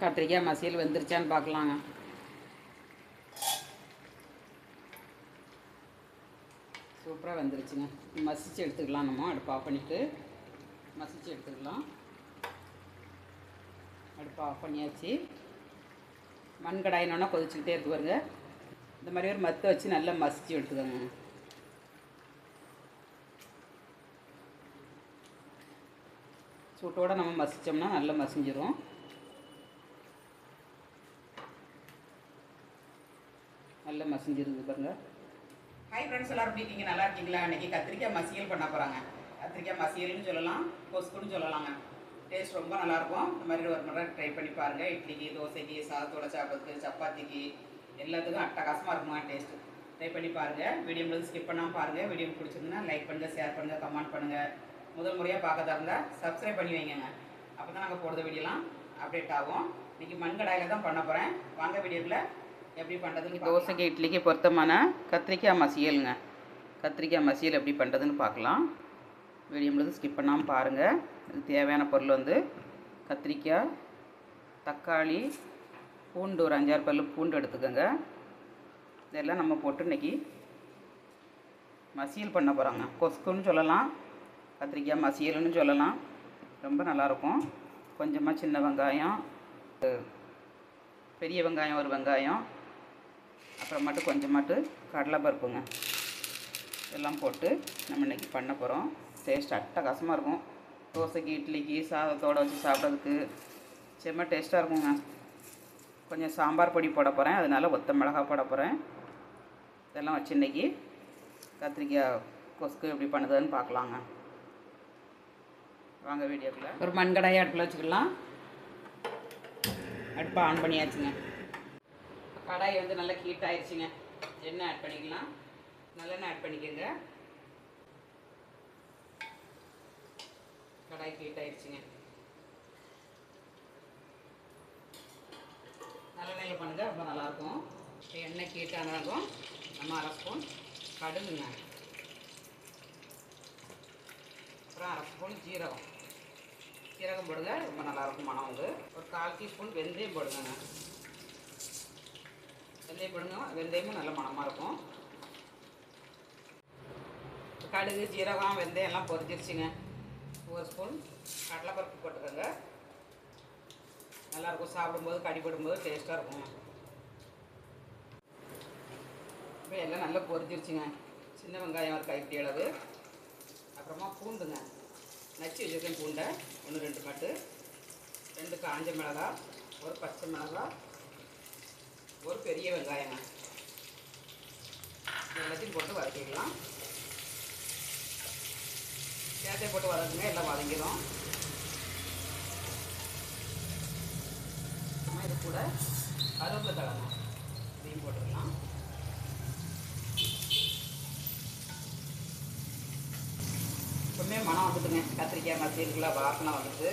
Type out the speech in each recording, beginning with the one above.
கத்திரிக்காய் மசியல் வெந்துருச்சான்னு பார்க்கலாங்க. சூப்பராக வெந்துருச்சுங்க. மசிச்சு எடுத்துக்கலாம். நம்ம அடுப்பு ஆஃப் பண்ணிவிட்டு மசிச்சு எடுத்துக்கலாம். அடுப்பு ஆஃப் பண்ணியாச்சு. மண் கடாயினோன்னா கொதிச்சுக்கிட்டே இருக்கு பாருங்க. இந்த மாதிரி ஒரு மத்து வச்சு நல்லா மசிச்சு எடுத்துக்கோங்க. சூட்டோடு நம்ம மசித்தோம்னா நல்லா மசிஞ்சிரும். நல்லா மசிஞ்சிருந்து பாருங்கள். ஹாய் ஃப்ரெண்ட்ஸ், எல்லோரும் எப்படி இருக்கீங்க? நல்லா இருக்கீங்களா? இன்றைக்கி கத்திரிக்காய் மசியல் பண்ண போகிறாங்க. கத்திரிக்காய் மசியல்னு சொல்லலாம், கொசுக்குன்னு சொல்லலாங்க. டேஸ்ட் ரொம்ப நல்லாயிருக்கும். இந்த மாதிரி ஒரு முறை ட்ரை பண்ணி பாருங்கள். இட்லிக்கு, தோசைக்கு, சாதத்தோட சாப்பிட்றதுக்கு, சப்பாத்திக்கு எல்லாத்துக்கும் அட்டகாசமாக இருக்குமா டேஸ்ட்டு. ட்ரை பண்ணி பாருங்கள். வீடியோ முழுது ஸ்கிப் பண்ணாமல் பாருங்கள். வீடியோ பிடிச்சிருந்தா லைக் பண்ணுங்கள், ஷேர் பண்ணுங்கள், கமெண்ட் பண்ணுங்கள். முதல் முறையாக பார்க்கறதா இருந்தால் சப்ஸ்கிரைப் பண்ணி வைங்க. அப்போ தான் நாங்கள் போடுற வீடியோலாம் அப்டேட் ஆகும். இன்றைக்கி மண் கடாயில் தான் பண்ண போகிறேன். வாங்க வீடியோவில் எப்படி பண்ணுறதுன்னு. தோசைக்கு இட்லிக்கு பொருத்தமான கத்திரிக்காய் மசியலுங்க. கத்திரிக்காய் மசியல் எப்படி பண்ணுறதுன்னு பார்க்கலாம். வீடியோ முழுது ஸ்கிப் பண்ணாமல் பாருங்கள். இதுக்கு தேவையான பொருள் வந்து கத்திரிக்காய், தக்காளி, பூண்டு ஒரு 5-6 பல்லு பூண்டு எடுத்துக்கோங்க. இதெல்லாம் நம்ம போட்டு இன்றைக்கி மசியல் பண்ண போகிறோங்க. கொஸ்குன்னு சொல்லலாம், கத்திரிக்காய் மசியல்னு சொல்லலாம். ரொம்ப நல்லாயிருக்கும். கொஞ்சமாக சின்ன வெங்காயம், பெரிய வெங்காயம் ஒரு வெங்காயம், அப்புறமாட்டு கொஞ்சமாட்டு கடலைப்பருப்புங்க, இதெல்லாம் போட்டு நம்ம இன்றைக்கி பண்ண போகிறோம். டேஸ்ட் அட்டகாசமாக இருக்கும். தோசைக்கு, இட்லிக்கு, சாதத்தோடு வச்சு சாப்பிட்றதுக்கு செம்ம டேஸ்ட்டாக இருக்குங்க. கொஞ்சம் சாம்பார் பொடி போட போகிறேன், அதனால் ஒத்த மிளகாய் போட போகிறேன். இதெல்லாம் வச்சு இன்றைக்கி கத்திரிக்காய் கொஸ்கு எப்படி பண்ணுறதுன்னு பார்க்கலாங்க. வாங்க வீடியோக்குள்ள. ஒரு மண்கடாயை அடுப்பில் வச்சுக்கலாம். அடுப்பை ஆன் பண்ணியாச்சுங்க. கடாய் வந்து நல்லா ஹீட் ஆயிடுச்சுங்க. எண்ணெய் ஆட் பண்ணிக்கலாம். நல்லெண்ணெய் ஆட் பண்ணிக்கோங்க. கடாய் ஹீட் ஆயிடுச்சுங்க. நல்லெண்ணெயில் பண்ணுங்கள், ரொம்ப நல்லாயிருக்கும். எண்ணெய் ஹீட் ஆனதும் நம்ம 1/2 ஸ்பூன் கடுகுங்க, அப்புறம் 1/2 ஸ்பூன் ஜீரகம் போடுங்க, ரொம்ப நல்லாயிருக்கும் மனம். வந்து ஒரு 1/4 டீஸ்பூன் வெந்தயம் போடுங்க. வெந்தயம் போடுங்க, வெந்தயமும் நல்ல மணமாக இருக்கும். கடுகு, ஜீரகம், வெந்தயம் எல்லாம் பொரிச்சிருச்சுங்க. 1 ஸ்பூன் கடலைப்பருப்பு போட்டுக்கோங்க. நல்லாயிருக்கும். சாப்பிடும்போது கடிப்படும்போது டேஸ்ட்டாக இருக்கும். இப்போ எல்லாம் நல்லா பொரிச்சிருச்சுங்க. சின்ன வெங்காயம் ஒரு கைப்பிடி அளவு, அப்புறமா பூண்டுங்க, நச்சு வச்சுருக்கேன் பூண்டை 1-2 மட்டு, 2 காஞ்ச மிளகாய், ஒரு பச்சை மிளகாய், ஒரு பெரிய வெங்காயங்க, எல்லாத்தையும் போட்டு வதக்கிக்கலாம். எல்லாத்தையும் போட்டு வதக்குங்க, எல்லாம் வதங்கிடும். நம்ம இது கூட கருவேப்பிலை தழங்க, இதையும் போட்டுக்கலாம். எப்பவுமே மனம் வந்துட்டுங்க. கத்திரிக்காய் மசியலுக்குலாம் வாசனை வந்துட்டு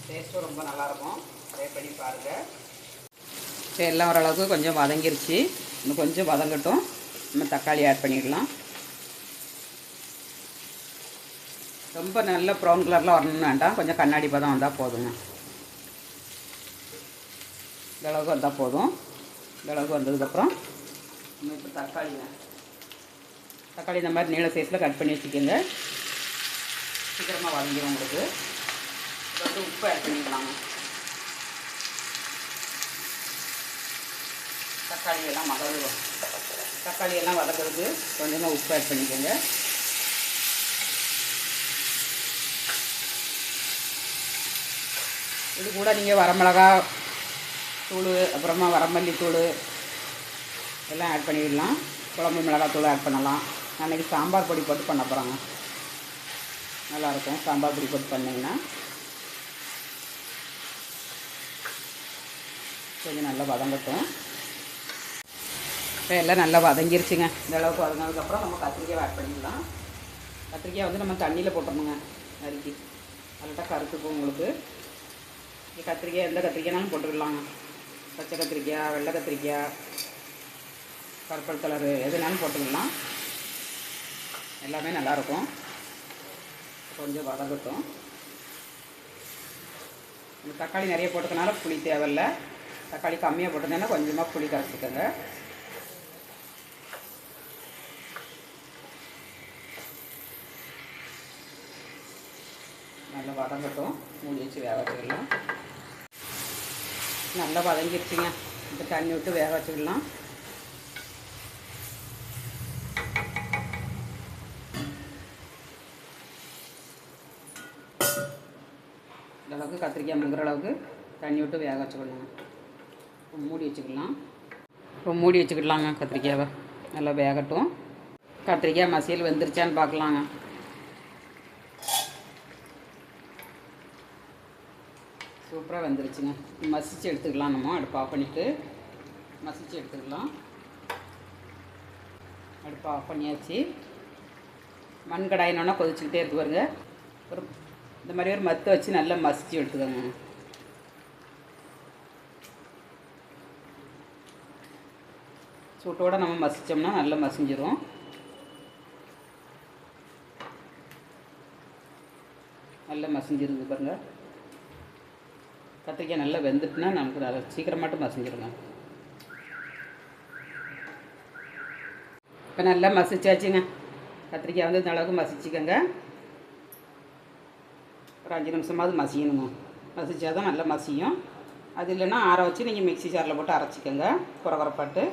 டேஸ்ட்டும் ரொம்ப நல்லாயிருக்கும். ட்ரை பண்ணி பாருங்கள். இப்போ எல்லாம் ஓரளவுக்கு கொஞ்சம் வதங்கிருச்சு. இன்னும் கொஞ்சம் வதங்கட்டும். நம்ம தக்காளி ஆட் பண்ணிடலாம். ரொம்ப நல்ல ப்ரௌன் கலரில் வரணும்னு வேண்டாம், கொஞ்சம் கண்ணாடி பதம் வந்தால் போதுங்க. இந்த அளவுக்கு வந்தால் போதும். இந்த அளவுக்கு வந்ததுக்கப்புறம் நம்ம இப்போ தக்காளி இந்த மாதிரி நீள சைஸில் கட் பண்ணி வச்சுக்கோங்க. சீக்கிரமாக வதங்கிடும் உங்களுக்கு. வந்து உப்பு ஆட் பண்ணிக்கலாங்க. தக்காளி எல்லாம் வதக்குறதுக்கு கொஞ்சமாக உப்பு ஆட் பண்ணிக்கோங்க. இது கூட நீங்கள் வரமிளகா தூள், அப்புறமா வரமல்லி தூள் எல்லாம் ஆட் பண்ணிடலாம். குழம்பு மிளகாத்தூள் ஆட் பண்ணலாம். நான் இன்றைக்கி சாம்பார் பொடி போட்டு பண்ண போகிறேங்க. நல்லாயிருக்கும் சாம்பார் பொடி போட்டு பண்ணிங்கன்னா. கொஞ்சம் நல்லா வதங்கட்டும். இப்போ எல்லாம் நல்லா வதங்கிருச்சுங்க. இந்த அளவுக்கு வதங்கினதுக்கப்புறம் நம்ம கத்திரிக்காய் ஆட் பண்ணிடலாம். கத்திரிக்காய் வந்து நம்ம தண்ணியில் போட்டுறணுங்க, நறுக்கி. அதுதான் கருத்துக்கும் உங்களுக்கு. கத்திரிக்காய் எந்த கத்திரிக்காய்னாலும் போட்டுக்கலாங்க. பச்சை கத்திரிக்காய், வெள்ளை கத்திரிக்காய், பர்பிள் கலரு எதுனாலும் போட்டுக்கலாம். எல்லாமே நல்லாயிருக்கும். கொஞ்சம் வதங்கட்டும். தக்காளி நிறைய போட்டுக்கனால புளி தேவையில்லை. தக்காளி கம்மியாக போட்டிருந்தேன்னா கொஞ்சமாக புளி கரைச்சிக்கோங்க. நல்லா வதங்கட்டும். மூடி வச்சு வேக வச்சுக்கலாம். நல்லா வதங்கிடுச்சுங்க. இப்போ தண்ணி விட்டு வேக வச்சுக்கலாம். இந்த அளவுக்கு கத்திரிக்காய் முங்குற அளவுக்கு தண்ணி விட்டு வேக வச்சுக்கணுங்க. இப்போ மூடி வச்சுக்கலாம். இப்போ மூடி வச்சுக்கலாங்க. கத்திரிக்காவை நல்லா வேகட்டும். கத்திரிக்காய் மசியல் வெந்துருச்சான்னு பார்க்கலாங்க. சூப்பராக வெந்துருச்சுங்க. மசிச்சு எடுத்துக்கலாம். நம்ம அடுப்பு ஆஃப் பண்ணிவிட்டு மசிச்சு எடுத்துக்கலாம். அடுப்பு ஆஃப் பண்ணியாச்சு. மண் கடாயினோன்னா கொதிச்சுக்கிட்டே இருக்கு பாருங்க. ஒரு இந்த மாதிரி ஒரு மத்து வச்சு நல்லா மசிச்சு எடுத்துக்கோங்க. சூட்டோடு நம்ம மசித்தோம்னா நல்லா மசிஞ்சிரும். நல்லா மசிஞ்சிருந்து பாருங்கள். கத்திரிக்காய் நல்லா வெந்துட்டுனா நமக்கு நல்லா சீக்கிரமாட்டு மசிஞ்சிருங்க. இப்போ நல்லா மசிச்சாச்சுங்க. கத்திரிக்காய் வந்து இந்த அளவுக்கு மசிச்சுக்கோங்க. ஒரு 5 நிமிஷமாவது மசியணுங்க. மசிச்சா தான் நல்லா மசியும். அது இல்லைன்னா ஆற வச்சு நீங்கள் மிக்ஸி ஜாரில் போட்டு அரைச்சிக்கோங்க. குறகுறப்பாட்டு.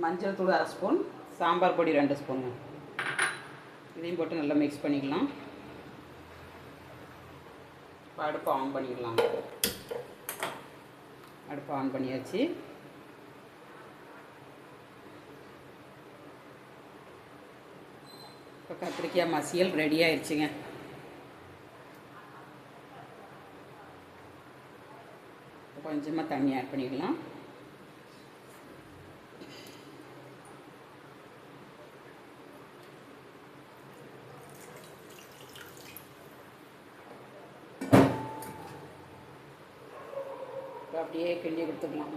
மஞ்சள் தூள் 1/2 ஸ்பூன், சாம்பார் பொடி 2 ஸ்பூனுங்க. இதையும் போட்டு நல்லா மிக்ஸ் பண்ணிக்கலாம். இப்போ அடுப்பு ஆன் பண்ணிக்கலாம். அடுப்பு ஆன் பண்ணியாச்சு. இப்போ கத்திரிக்காய் மசியல் ரெடி ஆயிடுச்சுங்க. கொஞ்சமாக தண்ணி ஆட் பண்ணிக்கலாம். அப்படியே கிண்டி கொடுத்துக்கலாம்.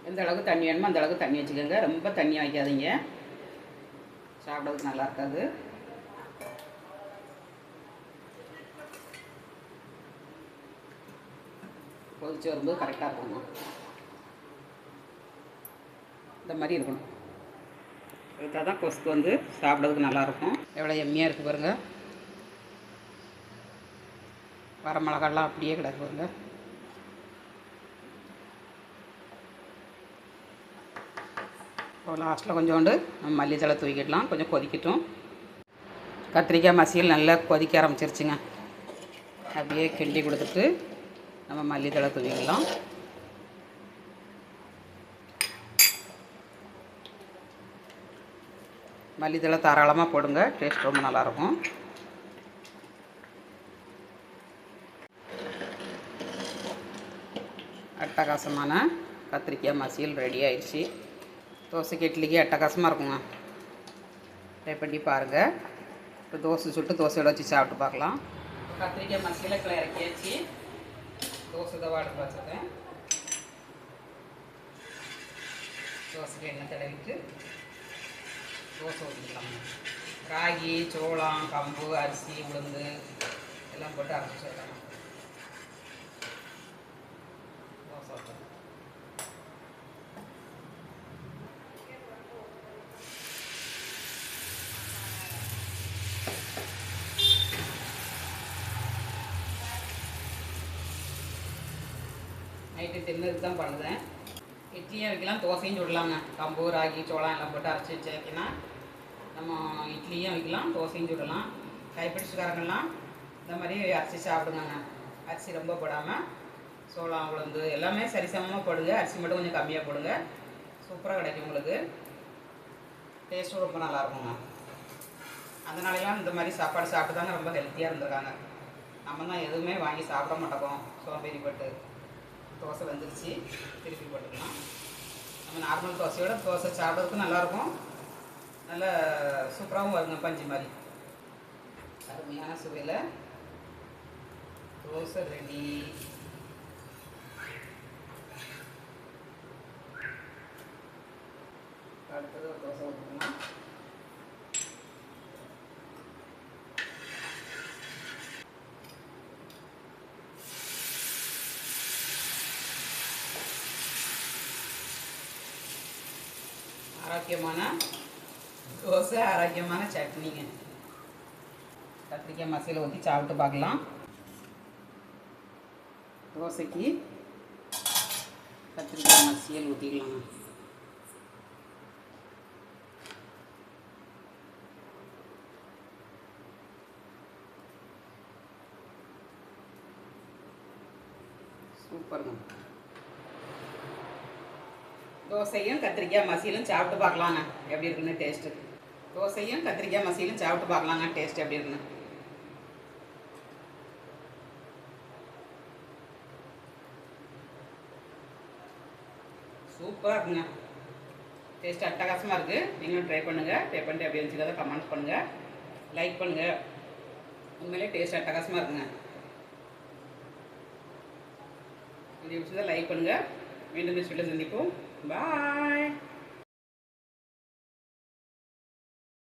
எந்த அளவுக்கு தண்ணி வேணுமோ அந்த அளவுக்கு தண்ணி வச்சுக்கோங்க. ரொம்ப தண்ணி வைக்காதீங்க, சாப்பிட்றதுக்கு நல்லா இருக்காது. கொதிச்சு வரும்போது கரெக்டாக இருக்கணும். இந்த மாதிரி இருக்கணும். எடுத்தால் தான் கொசுக்கு வந்து சாப்பிட்றதுக்கு நல்லாயிருக்கும். எவ்வளோ எம்மியாக இருக்குது பாருங்கள். வர மிளகாலாம் அப்படியே கிடக்கு பாருங்கள். இப்போ லாஸ்ட்டில் கொஞ்சோண்டு நம்ம மல்லித்தழை தூக்கிடலாம். கொஞ்சம் கொதிக்கட்டும். கத்திரிக்காய் மசியல் நல்லா கொதிக்க ஆரம்பிச்சிருச்சுங்க. அப்படியே கிண்டி கொடுத்துட்டு நம்ம மல்லித்தழை தூவிக்கலாம். மல்லித்தழை தாராளமாக போடுங்க. டேஸ்ட் ரொம்ப நல்லாயிருக்கும். அட்டகாசமான கத்திரிக்காய் மசியல் ரெடி ஆயிடுச்சு. தோசைக்கு இட்லிக்கு அட்டகாசமாக இருக்குங்க. ட்ரை பண்ணி பாருங்கள். இப்போ தோசை சுட்டு தோசையோட வச்சு சாப்பிட்டு பார்க்கலாம். கத்திரிக்காய் மசியலை இறக்கியாச்சு. தோசை தவா அடுப்பு வச்சுருக்கேன். தோசைக்கு எண்ணெய் தடவிட்டு தோசை ஊற்றிக்கலாம். ராகி, சோளம், கம்பு, அரிசி, உளுந்து எல்லாம் போட்டு அரைச்சி வச்சுருக்காங்க. தோசை ஊற்றலாம். நைட்டு டின்னருக்கு தான் பண்ணுறேன். இட்லியும் வைக்கலாம், தோசையும் சுடலாங்க. கம்பு, ராகி, சோளம் எல்லாம் போட்டு அரைச்சி வச்சேன்னா நம்ம இட்லியும் வைக்கலாம், தோசையும் சுடலாம். கைப்பிடிச்சுக்காரங்கெல்லாம் இந்த மாதிரி அரிசி சாப்பிடுங்க. அரிசி ரொம்ப போடாமல் சோளம், உளுந்து எல்லாமே சரிசமமாக போடுங்க. அரிசி மட்டும் கொஞ்சம் கம்மியாக போடுங்க. சூப்பராக கிடைக்கும் உங்களுக்கு. டேஸ்ட்டும் ரொம்ப நல்லாயிருக்குங்க. அதனாலலாம் இந்த மாதிரி சாப்பாடு சாப்பிட்டு தாங்க ரொம்ப ஹெல்த்தியாக இருந்திருக்காங்க. நம்ம தான் எதுவுமே வாங்கி சாப்பிட மாட்டோம். சோம்பேறிப்பட்டு. தோசை வந்துருச்சு, திருப்பி போட்டுக்கலாம். நம்ம நார்மல் தோசையோட தோசை சாப்பிட்றதுக்கும் நல்லாயிருக்கும். நல்லா சூப்பராகவும் வருங்க. பஞ்சு மாதிரி அருமையான சுவையில் தோசை ரெடி. அடுத்தது ஒரு தோசை ஊற்றிக்கலாம். ஆரோக்கியமான தோசை, ஆரோக்கியமான சட்னிங்க. கத்திரிக்காய் மசியலை ஊற்றி சாப்பிட்டு பார்க்கலாம். தோசைக்கு கத்திரிக்காய் மசியல் ஊற்றிக்கலாங்க. சூப்பருங்க. தோசையும் கத்திரிக்காய் மசியலும் சாப்பிட்டு பார்க்கலாங்க எப்படி இருக்குன்னு டேஸ்ட்டு. தோசையும் கத்திரிக்காய் மசியலும் சாப்பிட்டு பார்க்கலாங்க டேஸ்ட் எப்படி இருக்குன்னு. சூப்பராக இருக்குங்க. டேஸ்ட் அட்டகாசமாக இருக்குது. நீங்களும் ட்ரை பண்ணுங்கள். ட்ரை பண்ணிட்டு எப்படி இருந்துச்சுக்கிறத கமெண்ட் பண்ணுங்கள், லைக் பண்ணுங்கள். உண்மையிலே டேஸ்ட் அட்டகாசமாக இருக்குங்க. வீடியோ பிடிச்சதை லைக் பண்ணுங்கள். மீண்டும் நெக்ஸ்ட் வீடியோவில் சந்திப்போம். பாய்.